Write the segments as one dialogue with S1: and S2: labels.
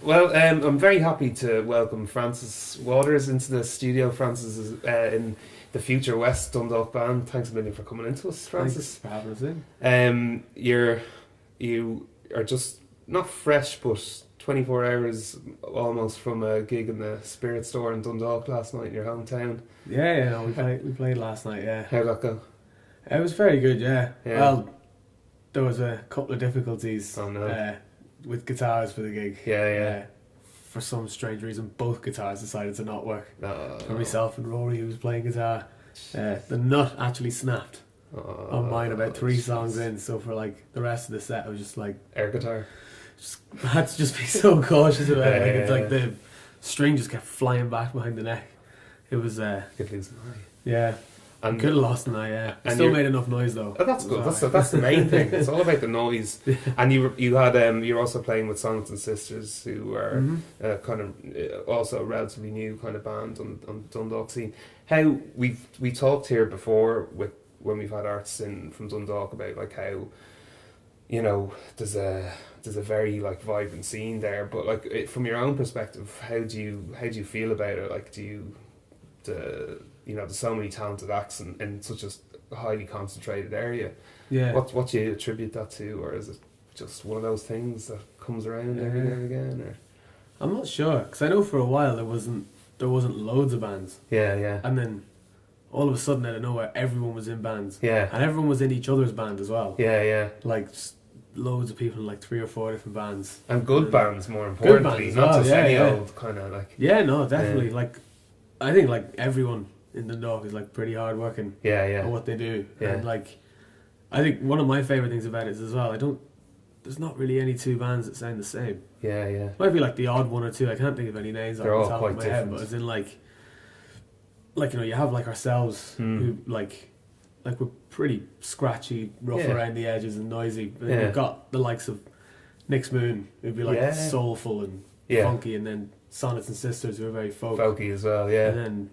S1: Well, I'm very happy to welcome Francis Waters into the studio. Francis is in the Future West Dundalk band. Thanks a million for coming into us, Francis.
S2: Thanks for having us in.
S1: You are just not fresh, but 24 hours almost from a gig in the Spirit Store in Dundalk last night in your hometown.
S2: Yeah, no, we played last night. Yeah,
S1: How'd that go?
S2: it was very good. Yeah.
S1: Yeah.
S2: Well, there was a couple of difficulties.
S1: Oh, no.
S2: With guitars for the gig.
S1: Yeah.
S2: For some strange reason, both guitars decided to not work.
S1: Oh,
S2: For myself and Rory, who was playing guitar, the nut actually snapped on mine about 3 songs in. So for like the rest of the set, I was just like
S1: air guitar.
S2: I had to just be so cautious about it. Like, it's
S1: Yeah.
S2: like the string just kept flying back behind the neck. It was
S1: Could lose an eye.
S2: yeah.
S1: And
S2: Could have lost an eye, yeah. It
S1: and
S2: still
S1: you're-
S2: made enough noise though.
S1: Oh, that's
S2: It
S1: good.
S2: was
S1: That's the main thing. It's all about the noise. And you had you're also playing with Sonnets and Sisters, who are kind of also a relatively new kind of band on Dundalk scene. How we talked here before with when we've had artists in from Dundalk about like how there's a very like vibrant scene there, but like from your own perspective, how do you feel about it? Like there's so many talented acts in such a highly concentrated area.
S2: Yeah.
S1: What do you attribute that to, or is it just one of those things that comes around every now and again? Or
S2: I'm not sure, because I know for a while there wasn't loads of bands,
S1: yeah,
S2: and then all of a sudden out of nowhere everyone was in bands,
S1: yeah,
S2: and everyone was in each other's band as well.
S1: yeah,
S2: Like just loads of people in like 3 or 4 different bands.
S1: and good
S2: And-
S1: bands more importantly,
S2: bands as
S1: not
S2: well,
S1: just
S2: yeah,
S1: any
S2: yeah.
S1: old kind of like
S2: Yeah, no, definitely. Like I think like everyone in Dundalk is like pretty hard working
S1: yeah,
S2: at what they do,
S1: Yeah.
S2: and like I think one of my favorite things about it is as well. There's not really any 2 bands that sound the same.
S1: yeah.
S2: Might be like the odd one or two. I can't think of any names
S1: They're
S2: off
S1: all
S2: the top
S1: quite
S2: of my head,
S1: different.
S2: but as in like you have like ourselves who like we're pretty scratchy, rough
S1: Yeah.
S2: around the edges and noisy. And
S1: Yeah.
S2: We've got the likes of Nick's Moon, who'd be like
S1: Yeah.
S2: soulful and
S1: Yeah.
S2: funky, and then Sonnets and Sisters, who are very folk,
S1: Folky as well,
S2: and
S1: yeah,
S2: then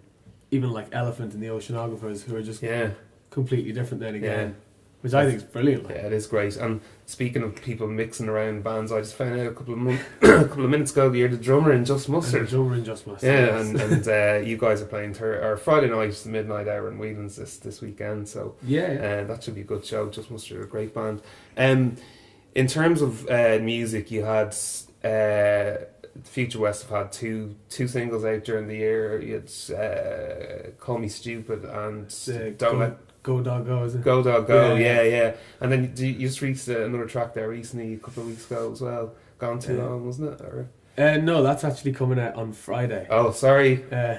S2: even like Elephant and the Oceanographers, who are just
S1: yeah.
S2: completely different then again,
S1: Yeah.
S2: which I think is brilliant. Like.
S1: Yeah, it is great. And speaking of people mixing around bands, I just found out a couple of minutes ago that you're the drummer in Just
S2: And the
S1: Mustard.
S2: drummer in Just Mustard.
S1: Yeah,
S2: yes.
S1: and you guys are playing Friday night, the midnight hour in Whelan's this weekend. So
S2: yeah.
S1: that should be a good show. Just Mustard are a great band. In terms of music, you had Future West have had two singles out during the year. You had Call Me Stupid and Don't Let
S2: Go Dog Go, is it?
S1: Go Dog Go.
S2: Yeah.
S1: Yeah. And then you just released another track there recently, a couple of weeks ago as well. Gone Too
S2: Yeah.
S1: Long, wasn't it? Or?
S2: No, that's actually coming out on Friday.
S1: Oh, sorry.
S2: Oh,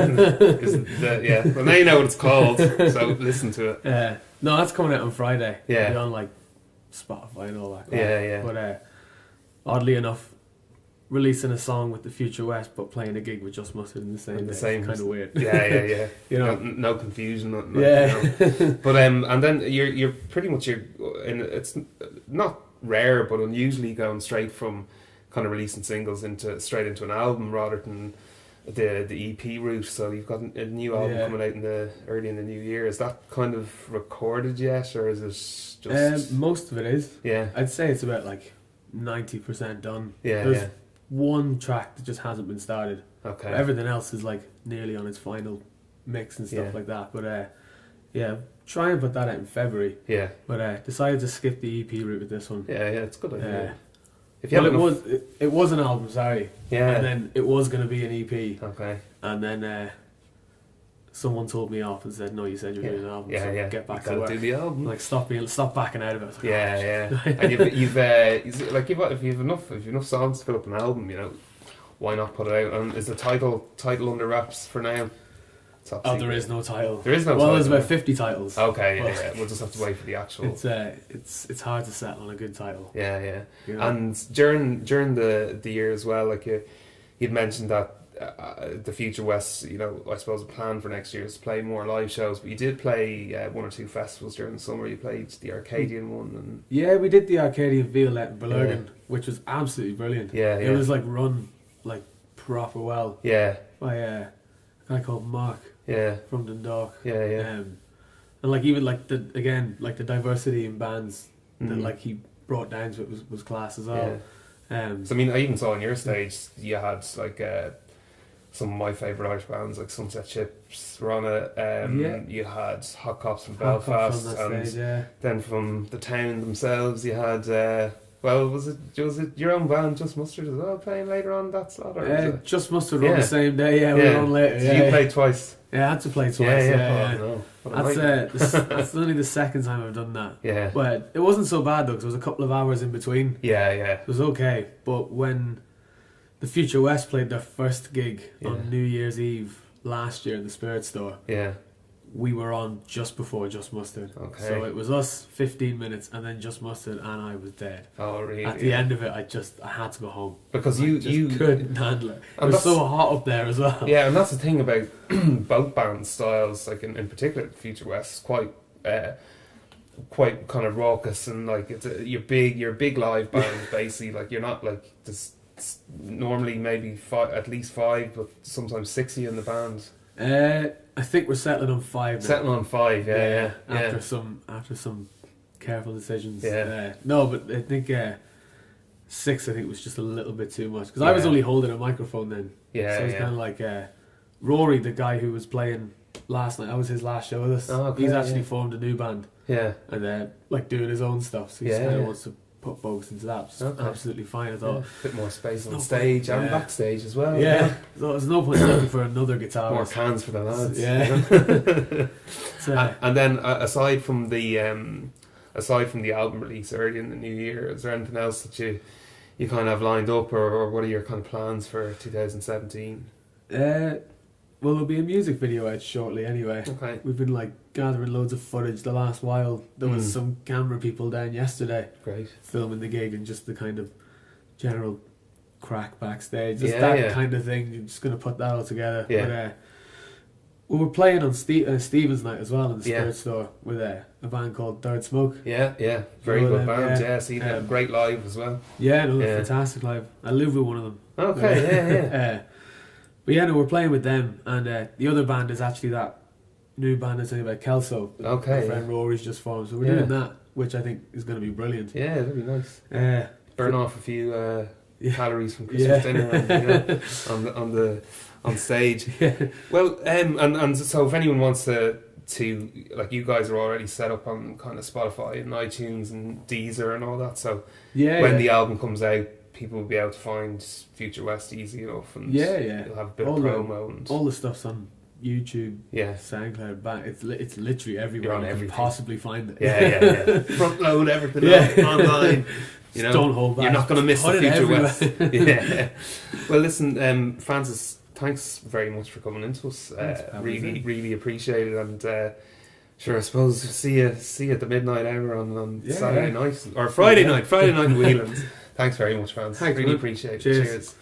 S1: Yeah. Well, now you know what it's called, so listen to it.
S2: no, that's coming out on Friday.
S1: Yeah.
S2: It'll be on like Spotify and all that.
S1: Yeah.
S2: But oddly enough, releasing a song with the Future West, but playing a gig with Just Mustard in the same day.
S1: same.
S2: Kind of weird.
S1: Yeah.
S2: You know.
S1: No confusion.
S2: Yeah.
S1: But and then you're pretty much it's not rare, but unusually going straight from kind of releasing singles straight into an album rather than the EP route. So you've got a new album
S2: Yeah.
S1: coming out early in the new year. Is that kind of recorded yet, or is it just
S2: Most of it is.
S1: yeah?
S2: I'd say it's about like 90% done.
S1: Yeah,
S2: There's
S1: yeah.
S2: one track that just hasn't been started.
S1: Okay.
S2: Everything else is like nearly on its final mix and stuff
S1: Yeah.
S2: like that. But try and put that out in February.
S1: Yeah,
S2: But decided to skip the EP route with this one.
S1: yeah. It's a good idea.
S2: Uh,
S1: If you
S2: well,
S1: have
S2: it was an album, sorry.
S1: yeah.
S2: And then it was going to be an EP.
S1: Okay.
S2: And then someone told me off and said, no, you said you were doing an album, so get back
S1: You
S2: to
S1: gotta
S2: work.
S1: do the album.
S2: Like, stop backing out of it. I was like,
S1: Yeah. And you've like if you've enough songs to fill up an album, why not put it out? And is the title under wraps for now? Top
S2: Oh,
S1: secret.
S2: there is no title.
S1: There is no
S2: well,
S1: title.
S2: there's about 50 titles.
S1: Okay,
S2: Well,
S1: yeah. We'll just have to wait for the actual.
S2: It's hard to settle on a good title.
S1: Yeah.
S2: You know?
S1: And during the year as well, like you'd mentioned that the Future West, I suppose a plan for next year is to play more live shows. But you did play 1 or 2 festivals during the summer. You played the Arcadian one, and
S2: Yeah, we did the Arcadian Violette in Berlin, which was absolutely brilliant.
S1: Yeah.
S2: It was like run like proper well
S1: yeah,
S2: by a guy called Mark
S1: yeah,
S2: from Dundalk.
S1: yeah.
S2: And like even like the diversity in bands that
S1: Mhm.
S2: like he brought down to it was class as well.
S1: So I mean, I even saw on your stage you had like some of my favourite Irish bands like Sunset Chips were on it. You had Hot Cops from
S2: Hot Cops
S1: Belfast,
S2: on that
S1: and
S2: stage, yeah.
S1: then from the town themselves you had. Was it your own band, Just Mustard, as well, playing later on that slot? Or was it?
S2: Just Mustard on the same day. Yeah, we were on later.
S1: So you played twice.
S2: Yeah, I had to play twice.
S1: Yeah. Oh, no.
S2: That's only the second time I've done that.
S1: Yeah.
S2: But it wasn't so bad though, because there was a couple of hours in between.
S1: Yeah.
S2: It was okay. But when the Future West played their first gig on New Year's Eve last year in the Spirit Store, we were on just before Just Mustard.
S1: Okay.
S2: So it was us 15 minutes and then Just Mustard, and I was dead.
S1: Oh, really?
S2: At the end of it, I had to go home.
S1: Because
S2: I
S1: you
S2: couldn't handle it. It was so hot up there as well.
S1: Yeah, and that's the thing about both band styles, like in particular Future West, is quite kind of raucous, and like you're a big live band basically. Like you're not like this normally maybe at least 5, but sometimes 60 in the band.
S2: I think we're settling on 5 now.
S1: Settling on 5, yeah.
S2: After some careful decisions.
S1: Yeah.
S2: No, but I think 6 I think was just a little bit too much, because I was only holding a microphone then.
S1: Yeah.
S2: So it's kind of like Rory, the guy who was playing last night. That was his last show with us.
S1: Oh, okay,
S2: he's actually formed a new band.
S1: Yeah.
S2: And like doing his own stuff. So he kind of wants to put focus into that. Which is absolutely fine. I thought.
S1: A bit more space on stage and backstage as well.
S2: Yeah. So there's no point looking for another guitarist.
S1: More cans for the lads.
S2: Yeah.
S1: And then aside from the album release early in the new year, is there anything else that you kind of have lined up, or what are your kind of plans for 2017?
S2: Well, there'll be a music video out shortly anyway.
S1: Okay.
S2: We've been like gathering loads of footage the last while. There was some camera people down yesterday.
S1: Great.
S2: Filming the gig and just the kind of general crack backstage. Just that kind of thing. You're just going to put that all together.
S1: Yeah.
S2: But, we're playing on Stephen's night as well in the Spirit Store with a band called Third Smoke.
S1: Yeah. Very good band. Yeah, see them. Great live as well.
S2: Yeah, fantastic live. I live with one of them.
S1: Okay, yeah.
S2: But yeah, no, we're playing with them, and the other band is actually that new band that's about Kelso.
S1: Okay.
S2: My friend Rory's just formed, so we're doing that, which I think is going to be brilliant.
S1: Yeah, that'd be nice. Burn off a few calories from Christmas dinner on stage.
S2: Yeah.
S1: Well, and so if anyone wants to like, you guys are already set up on kind of Spotify and iTunes and Deezer and all that. So when the album comes out, people will be able to find Future West easy enough, and you'll have a bit of promo and
S2: all the stuff's on YouTube,
S1: yeah,
S2: SoundCloud, back. It's literally everywhere
S1: on
S2: you
S1: everything.
S2: can possibly find it.
S1: Yeah. Front load everything online. You know,
S2: don't hold back.
S1: You're not going to miss the Future
S2: everywhere.
S1: West. Yeah. Well, listen, Francis, thanks very much for coming into us. Really appreciate it, and sure, I suppose see you at the midnight hour on Saturday night or Friday night in Whelan's. Thanks very much, Francis.
S2: Thanks,
S1: really appreciate it.
S2: Cheers.
S1: Cheers.